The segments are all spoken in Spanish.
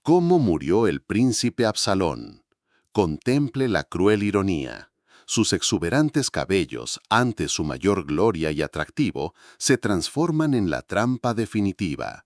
¿Cómo murió el príncipe Absalón? Contemple la cruel ironía. Sus exuberantes cabellos, ante su mayor gloria y atractivo, se transforman en la trampa definitiva.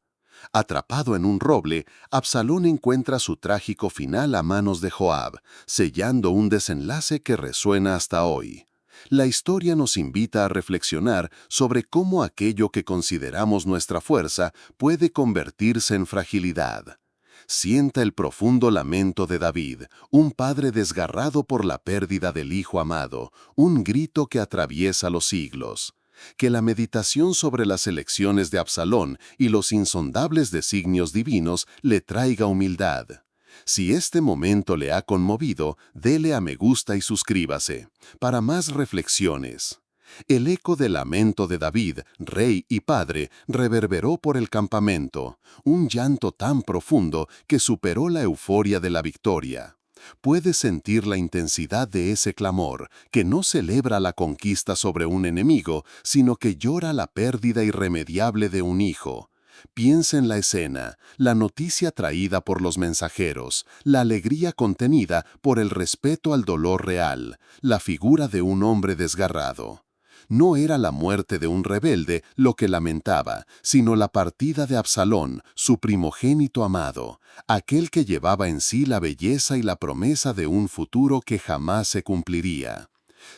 Atrapado en un roble, Absalón encuentra su trágico final a manos de Joab, sellando un desenlace que resuena hasta hoy. La historia nos invita a reflexionar sobre cómo aquello que consideramos nuestra fuerza puede convertirse en fragilidad. Sienta el profundo lamento de David, un padre desgarrado por la pérdida del hijo amado, un grito que atraviesa los siglos. Que la meditación sobre las elecciones de Absalón y los insondables designios divinos le traiga humildad. Si este momento le ha conmovido, dele a me gusta y suscríbase. Para más reflexiones. El eco del lamento de David, rey y padre, reverberó por el campamento, un llanto tan profundo que superó la euforia de la victoria. Puedes sentir la intensidad de ese clamor, que no celebra la conquista sobre un enemigo, sino que llora la pérdida irremediable de un hijo. Piensa en la escena, la noticia traída por los mensajeros, la alegría contenida por el respeto al dolor real, la figura de un hombre desgarrado. No era la muerte de un rebelde lo que lamentaba, sino la partida de Absalón, su primogénito amado, aquel que llevaba en sí la belleza y la promesa de un futuro que jamás se cumpliría.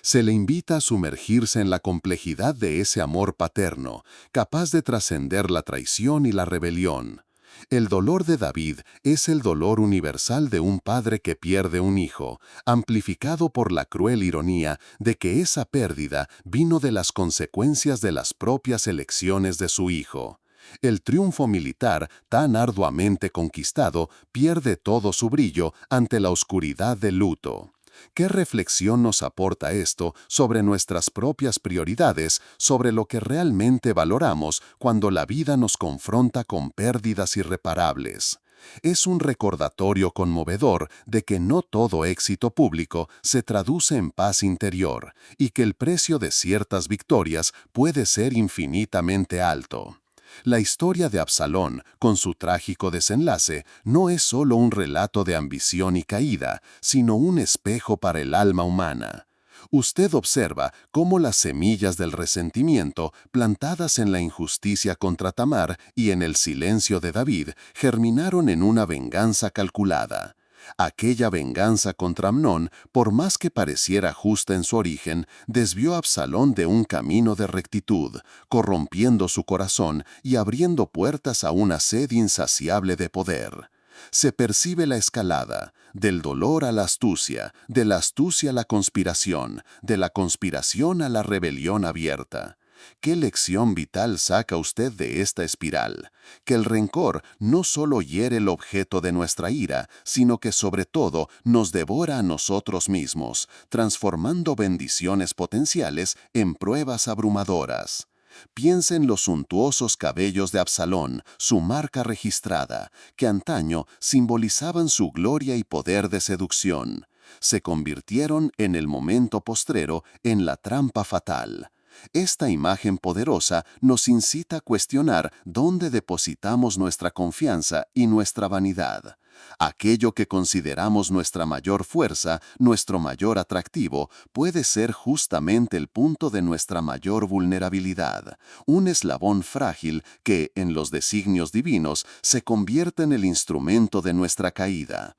Se le invita a sumergirse en la complejidad de ese amor paterno, capaz de trascender la traición y la rebelión. El dolor de David es el dolor universal de un padre que pierde un hijo, amplificado por la cruel ironía de que esa pérdida vino de las consecuencias de las propias elecciones de su hijo. El triunfo militar, tan arduamente conquistado, pierde todo su brillo ante la oscuridad del luto. ¿Qué reflexión nos aporta esto sobre nuestras propias prioridades, sobre lo que realmente valoramos cuando la vida nos confronta con pérdidas irreparables? Es un recordatorio conmovedor de que no todo éxito público se traduce en paz interior y que el precio de ciertas victorias puede ser infinitamente alto. La historia de Absalón, con su trágico desenlace, no es solo un relato de ambición y caída, sino un espejo para el alma humana. Usted observa cómo las semillas del resentimiento, plantadas en la injusticia contra Tamar y en el silencio de David, germinaron en una venganza calculada. Aquella venganza contra Amnón, por más que pareciera justa en su origen, desvió a Absalón de un camino de rectitud, corrompiendo su corazón y abriendo puertas a una sed insaciable de poder. Se percibe la escalada, del dolor a la astucia, de la astucia a la conspiración, de la conspiración a la rebelión abierta. ¿Qué lección vital saca usted de esta espiral? Que el rencor no solo hiere el objeto de nuestra ira, sino que sobre todo nos devora a nosotros mismos, transformando bendiciones potenciales en pruebas abrumadoras. Piensa en los suntuosos cabellos de Absalón, su marca registrada, que antaño simbolizaban su gloria y poder de seducción. Se convirtieron en el momento postrero en la trampa fatal. Esta imagen poderosa nos incita a cuestionar dónde depositamos nuestra confianza y nuestra vanidad. Aquello que consideramos nuestra mayor fuerza, nuestro mayor atractivo, puede ser justamente el punto de nuestra mayor vulnerabilidad, un eslabón frágil que, en los designios divinos, se convierte en el instrumento de nuestra caída.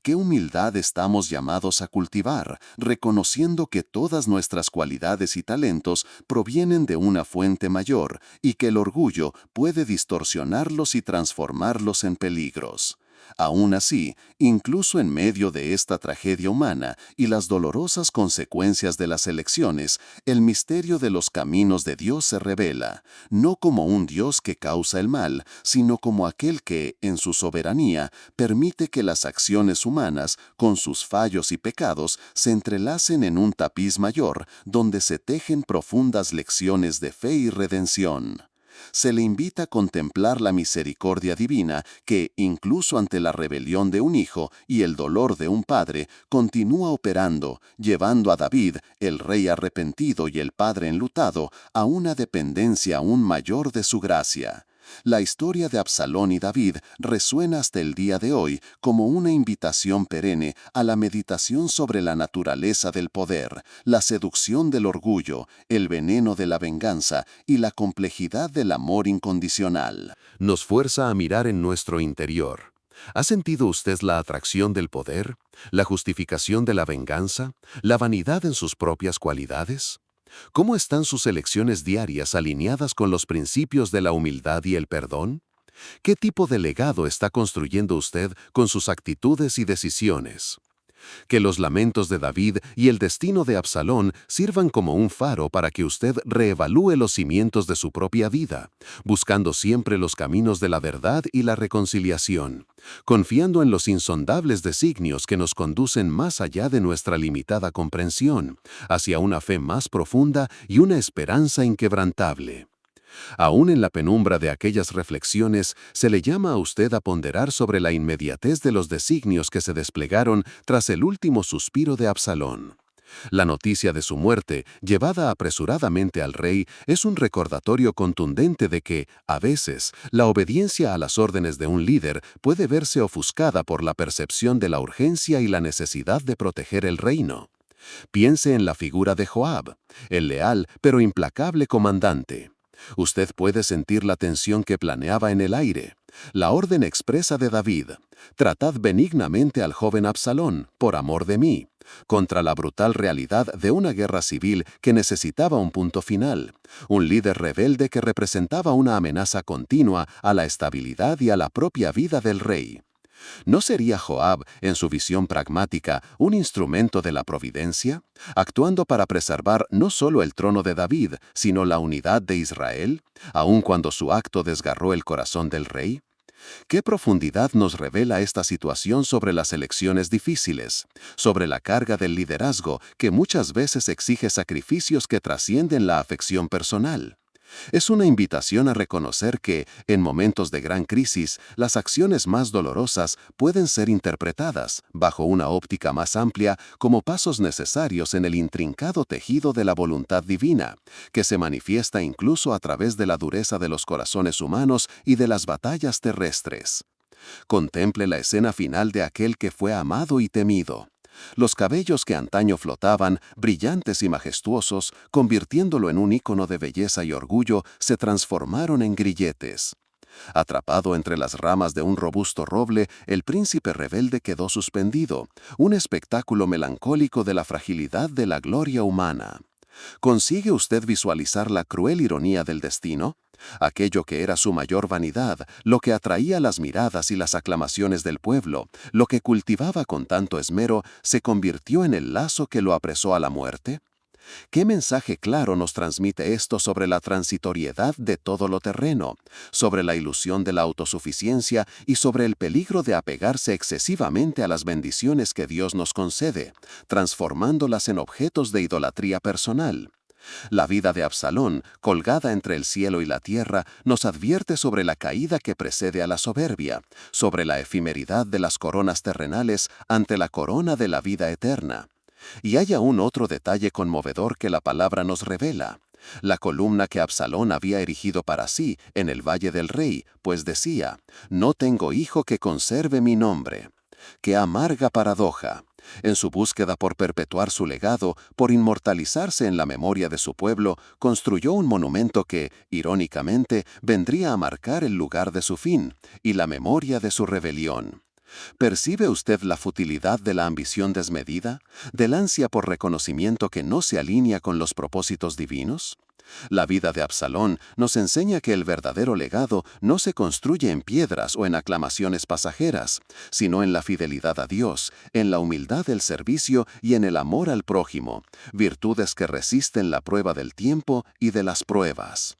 ¿Qué humildad estamos llamados a cultivar, reconociendo que todas nuestras cualidades y talentos provienen de una fuente mayor y que el orgullo puede distorsionarlos y transformarlos en peligros? Aún así, incluso en medio de esta tragedia humana y las dolorosas consecuencias de las elecciones, el misterio de los caminos de Dios se revela, no como un Dios que causa el mal, sino como aquel que, en su soberanía, permite que las acciones humanas, con sus fallos y pecados, se entrelacen en un tapiz mayor, donde se tejen profundas lecciones de fe y redención. Se le invita a contemplar la misericordia divina que, incluso ante la rebelión de un hijo y el dolor de un padre, continúa operando, llevando a David, el rey arrepentido y el padre enlutado, a una dependencia aún mayor de su gracia. La historia de Absalón y David resuena hasta el día de hoy como una invitación perenne a la meditación sobre la naturaleza del poder, la seducción del orgullo, el veneno de la venganza y la complejidad del amor incondicional. Nos fuerza a mirar en nuestro interior. ¿Ha sentido usted la atracción del poder, la justificación de la venganza, la vanidad en sus propias cualidades? ¿Cómo están sus elecciones diarias alineadas con los principios de la humildad y el perdón? ¿Qué tipo de legado está construyendo usted con sus actitudes y decisiones? Que los lamentos de David y el destino de Absalón sirvan como un faro para que usted reevalúe los cimientos de su propia vida, buscando siempre los caminos de la verdad y la reconciliación, confiando en los insondables designios que nos conducen más allá de nuestra limitada comprensión, hacia una fe más profunda y una esperanza inquebrantable. Aún en la penumbra de aquellas reflexiones, se le llama a usted a ponderar sobre la inmediatez de los designios que se desplegaron tras el último suspiro de Absalón. La noticia de su muerte, llevada apresuradamente al rey, es un recordatorio contundente de que, a veces, la obediencia a las órdenes de un líder puede verse ofuscada por la percepción de la urgencia y la necesidad de proteger el reino. Piense en la figura de Joab, el leal pero implacable comandante. Usted puede sentir la tensión que planeaba en el aire. La orden expresa de David: «Tratad benignamente al joven Absalón, por amor de mí», contra la brutal realidad de una guerra civil que necesitaba un punto final, un líder rebelde que representaba una amenaza continua a la estabilidad y a la propia vida del rey. ¿No sería Joab, en su visión pragmática, un instrumento de la providencia, actuando para preservar no solo el trono de David, sino la unidad de Israel, aun cuando su acto desgarró el corazón del rey? ¿Qué profundidad nos revela esta situación sobre las elecciones difíciles, sobre la carga del liderazgo que muchas veces exige sacrificios que trascienden la afección personal? Es una invitación a reconocer que, en momentos de gran crisis, las acciones más dolorosas pueden ser interpretadas, bajo una óptica más amplia, como pasos necesarios en el intrincado tejido de la voluntad divina, que se manifiesta incluso a través de la dureza de los corazones humanos y de las batallas terrestres. Contemple la escena final de aquel que fue amado y temido. Los cabellos que antaño flotaban, brillantes y majestuosos, convirtiéndolo en un ícono de belleza y orgullo, se transformaron en grilletes. Atrapado entre las ramas de un robusto roble, el príncipe rebelde quedó suspendido, un espectáculo melancólico de la fragilidad de la gloria humana. ¿Consigue usted visualizar la cruel ironía del destino? Aquello que era su mayor vanidad, lo que atraía las miradas y las aclamaciones del pueblo, lo que cultivaba con tanto esmero, se convirtió en el lazo que lo apresó a la muerte. ¿Qué mensaje claro nos transmite esto sobre la transitoriedad de todo lo terreno, sobre la ilusión de la autosuficiencia y sobre el peligro de apegarse excesivamente a las bendiciones que Dios nos concede, transformándolas en objetos de idolatría personal? La vida de Absalón, colgada entre el cielo y la tierra, nos advierte sobre la caída que precede a la soberbia, sobre la efemeridad de las coronas terrenales ante la corona de la vida eterna. Y hay aún otro detalle conmovedor que la palabra nos revela: la columna que Absalón había erigido para sí en el Valle del Rey, pues decía: «No tengo hijo que conserve mi nombre». ¡Qué amarga paradoja! En su búsqueda por perpetuar su legado, por inmortalizarse en la memoria de su pueblo, construyó un monumento que, irónicamente, vendría a marcar el lugar de su fin y la memoria de su rebelión. ¿Percibe usted la futilidad de la ambición desmedida, del ansia por reconocimiento que no se alinea con los propósitos divinos? La vida de Absalón nos enseña que el verdadero legado no se construye en piedras o en aclamaciones pasajeras, sino en la fidelidad a Dios, en la humildad del servicio y en el amor al prójimo, virtudes que resisten la prueba del tiempo y de las pruebas.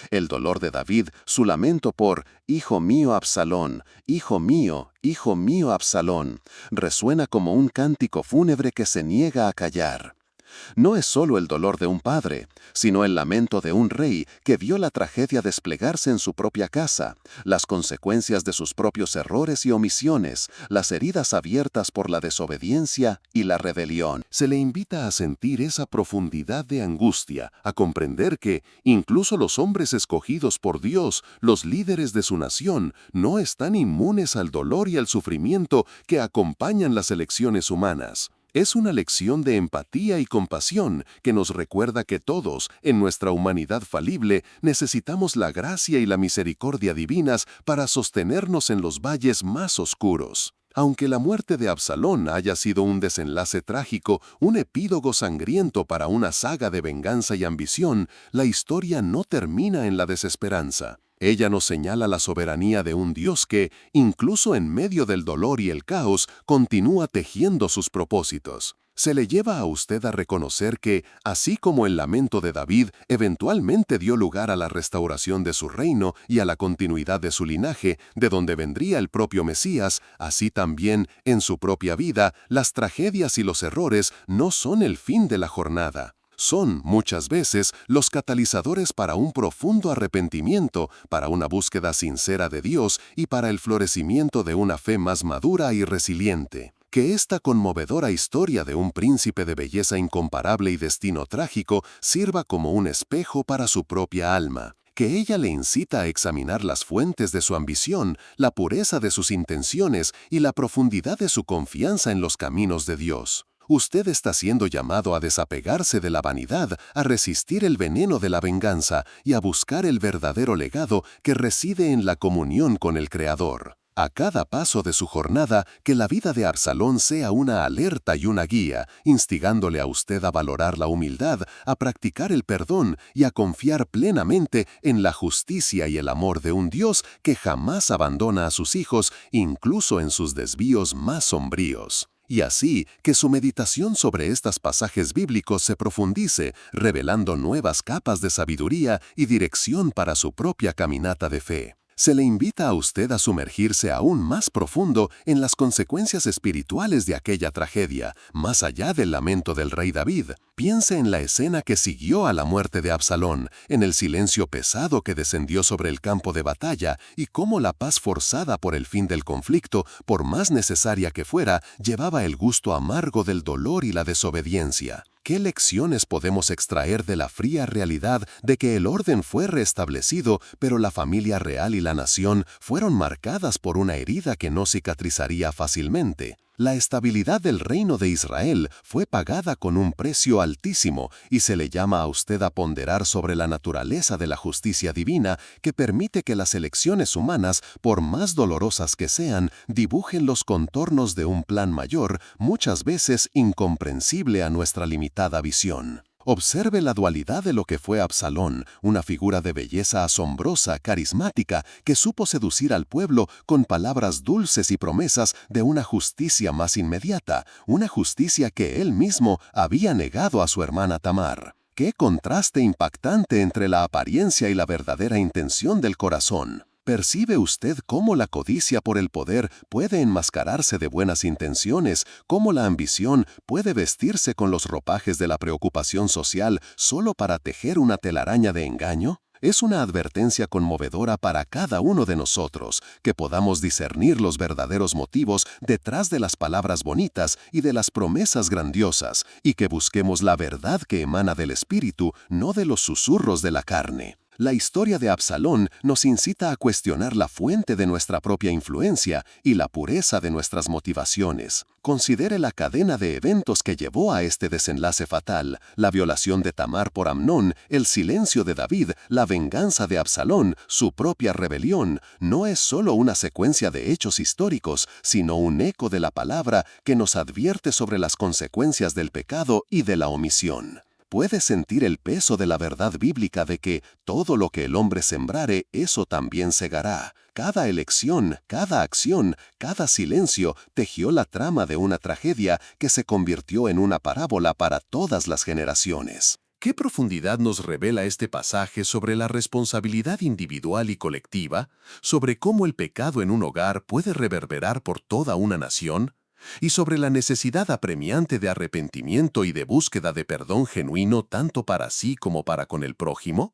El dolor de David, su lamento por «Hijo mío Absalón, hijo mío Absalón», resuena como un cántico fúnebre que se niega a callar. No es solo el dolor de un padre, sino el lamento de un rey que vio la tragedia desplegarse en su propia casa, las consecuencias de sus propios errores y omisiones, las heridas abiertas por la desobediencia y la rebelión. Se le invita a sentir esa profundidad de angustia, a comprender que, incluso los hombres escogidos por Dios, los líderes de su nación, no están inmunes al dolor y al sufrimiento que acompañan las elecciones humanas. Es una lección de empatía y compasión que nos recuerda que todos, en nuestra humanidad falible, necesitamos la gracia y la misericordia divinas para sostenernos en los valles más oscuros. Aunque la muerte de Absalón haya sido un desenlace trágico, un epílogo sangriento para una saga de venganza y ambición, la historia no termina en la desesperanza. Ella nos señala la soberanía de un Dios que, incluso en medio del dolor y el caos, continúa tejiendo sus propósitos. Se le lleva a usted a reconocer que, así como el lamento de David eventualmente dio lugar a la restauración de su reino y a la continuidad de su linaje, de donde vendría el propio Mesías, así también, en su propia vida, las tragedias y los errores no son el fin de la jornada. Son, muchas veces, los catalizadores para un profundo arrepentimiento, para una búsqueda sincera de Dios y para el florecimiento de una fe más madura y resiliente. Que esta conmovedora historia de un príncipe de belleza incomparable y destino trágico sirva como un espejo para su propia alma. Que ella le incita a examinar las fuentes de su ambición, la pureza de sus intenciones y la profundidad de su confianza en los caminos de Dios. Usted está siendo llamado a desapegarse de la vanidad, a resistir el veneno de la venganza y a buscar el verdadero legado que reside en la comunión con el Creador. A cada paso de su jornada, que la vida de Absalón sea una alerta y una guía, instigándole a usted a valorar la humildad, a practicar el perdón y a confiar plenamente en la justicia y el amor de un Dios que jamás abandona a sus hijos, incluso en sus desvíos más sombríos. Y así, que su meditación sobre estos pasajes bíblicos se profundice, revelando nuevas capas de sabiduría y dirección para su propia caminata de fe. Se le invita a usted a sumergirse aún más profundo en las consecuencias espirituales de aquella tragedia, más allá del lamento del rey David. Piense en la escena que siguió a la muerte de Absalón, en el silencio pesado que descendió sobre el campo de batalla y cómo la paz forzada por el fin del conflicto, por más necesaria que fuera, llevaba el gusto amargo del dolor y la desobediencia. ¿Qué lecciones podemos extraer de la fría realidad de que el orden fue restablecido, pero la familia real y la nación fueron marcadas por una herida que no cicatrizaría fácilmente? La estabilidad del reino de Israel fue pagada con un precio altísimo y se le llama a usted a ponderar sobre la naturaleza de la justicia divina que permite que las elecciones humanas, por más dolorosas que sean, dibujen los contornos de un plan mayor, muchas veces incomprensible a nuestra limitada visión. Observe la dualidad de lo que fue Absalón, una figura de belleza asombrosa, carismática, que supo seducir al pueblo con palabras dulces y promesas de una justicia más inmediata, una justicia que él mismo había negado a su hermana Tamar. ¡Qué contraste impactante entre la apariencia y la verdadera intención del corazón! ¿Percibe usted cómo la codicia por el poder puede enmascararse de buenas intenciones, cómo la ambición puede vestirse con los ropajes de la preocupación social solo para tejer una telaraña de engaño? Es una advertencia conmovedora para cada uno de nosotros, que podamos discernir los verdaderos motivos detrás de las palabras bonitas y de las promesas grandiosas, y que busquemos la verdad que emana del Espíritu, no de los susurros de la carne. La historia de Absalón nos incita a cuestionar la fuente de nuestra propia influencia y la pureza de nuestras motivaciones. Considere la cadena de eventos que llevó a este desenlace fatal: la violación de Tamar por Amnón, el silencio de David, la venganza de Absalón, su propia rebelión. No es solo una secuencia de hechos históricos, sino un eco de la palabra que nos advierte sobre las consecuencias del pecado y de la omisión. Puede sentir el peso de la verdad bíblica de que todo lo que el hombre sembrare, eso también segará. Cada elección, cada acción, cada silencio tejió la trama de una tragedia que se convirtió en una parábola para todas las generaciones. ¿Qué profundidad nos revela este pasaje sobre la responsabilidad individual y colectiva, sobre cómo el pecado en un hogar puede reverberar por toda una nación? y sobre la necesidad apremiante de arrepentimiento y de búsqueda de perdón genuino tanto para sí como para con el prójimo?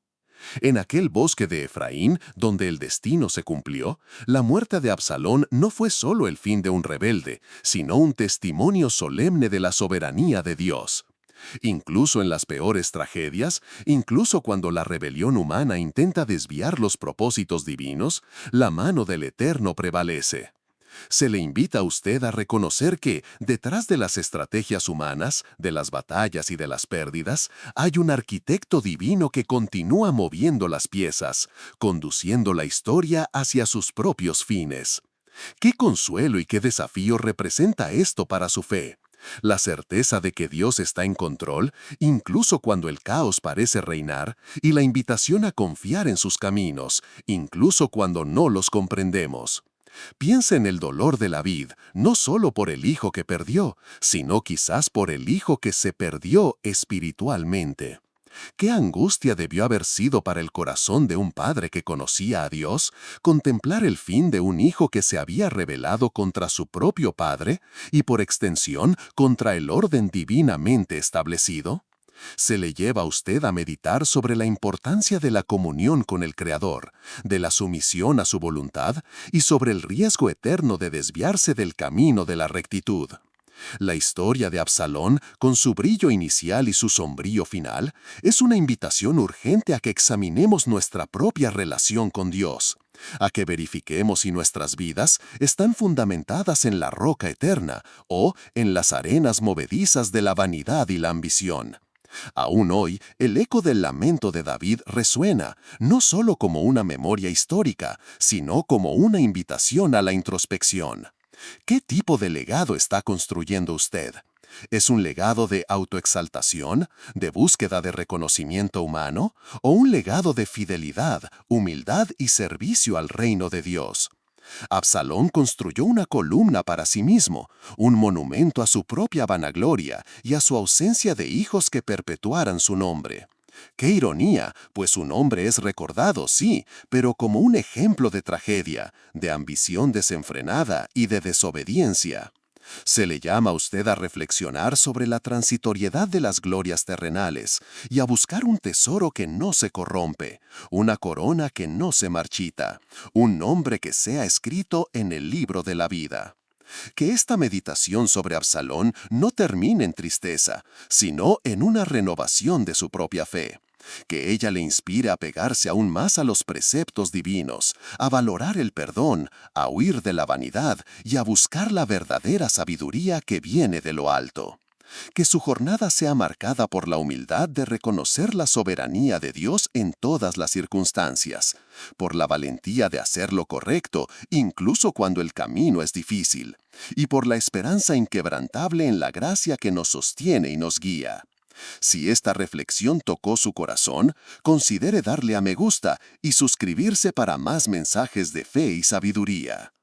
En aquel bosque de Efraín, donde el destino se cumplió, la muerte de Absalón no fue solo el fin de un rebelde, sino un testimonio solemne de la soberanía de Dios. Incluso en las peores tragedias, incluso cuando la rebelión humana intenta desviar los propósitos divinos, la mano del Eterno prevalece. Se le invita a usted a reconocer que, detrás de las estrategias humanas, de las batallas y de las pérdidas, hay un arquitecto divino que continúa moviendo las piezas, conduciendo la historia hacia sus propios fines. ¿Qué consuelo y qué desafío representa esto para su fe? La certeza de que Dios está en control, incluso cuando el caos parece reinar, y la invitación a confiar en sus caminos, incluso cuando no los comprendemos. Piensa en el dolor de la vid, no solo por el hijo que perdió, sino quizás por el hijo que se perdió espiritualmente. ¿Qué angustia debió haber sido para el corazón de un padre que conocía a Dios contemplar el fin de un hijo que se había rebelado contra su propio padre y por extensión contra el orden divinamente establecido? Se le lleva a usted a meditar sobre la importancia de la comunión con el Creador, de la sumisión a su voluntad y sobre el riesgo eterno de desviarse del camino de la rectitud. La historia de Absalón, con su brillo inicial y su sombrío final, es una invitación urgente a que examinemos nuestra propia relación con Dios, a que verifiquemos si nuestras vidas están fundamentadas en la roca eterna o en las arenas movedizas de la vanidad y la ambición. Aún hoy, el eco del lamento de David resuena, no solo como una memoria histórica, sino como una invitación a la introspección. ¿Qué tipo de legado está construyendo usted? ¿Es un legado de autoexaltación, de búsqueda de reconocimiento humano, o un legado de fidelidad, humildad y servicio al reino de Dios? Absalón construyó una columna para sí mismo, un monumento a su propia vanagloria y a su ausencia de hijos que perpetuaran su nombre. ¡Qué ironía! Pues su nombre es recordado, sí, pero como un ejemplo de tragedia, de ambición desenfrenada y de desobediencia. Se le llama a usted a reflexionar sobre la transitoriedad de las glorias terrenales y a buscar un tesoro que no se corrompe, una corona que no se marchita, un nombre que sea escrito en el libro de la vida. Que esta meditación sobre Absalón no termine en tristeza, sino en una renovación de su propia fe. Que ella le inspire a pegarse aún más a los preceptos divinos, a valorar el perdón, a huir de la vanidad y a buscar la verdadera sabiduría que viene de lo alto. Que su jornada sea marcada por la humildad de reconocer la soberanía de Dios en todas las circunstancias, por la valentía de hacer lo correcto, incluso cuando el camino es difícil, y por la esperanza inquebrantable en la gracia que nos sostiene y nos guía. Si esta reflexión tocó su corazón, considere darle a me gusta y suscribirse para más mensajes de fe y sabiduría.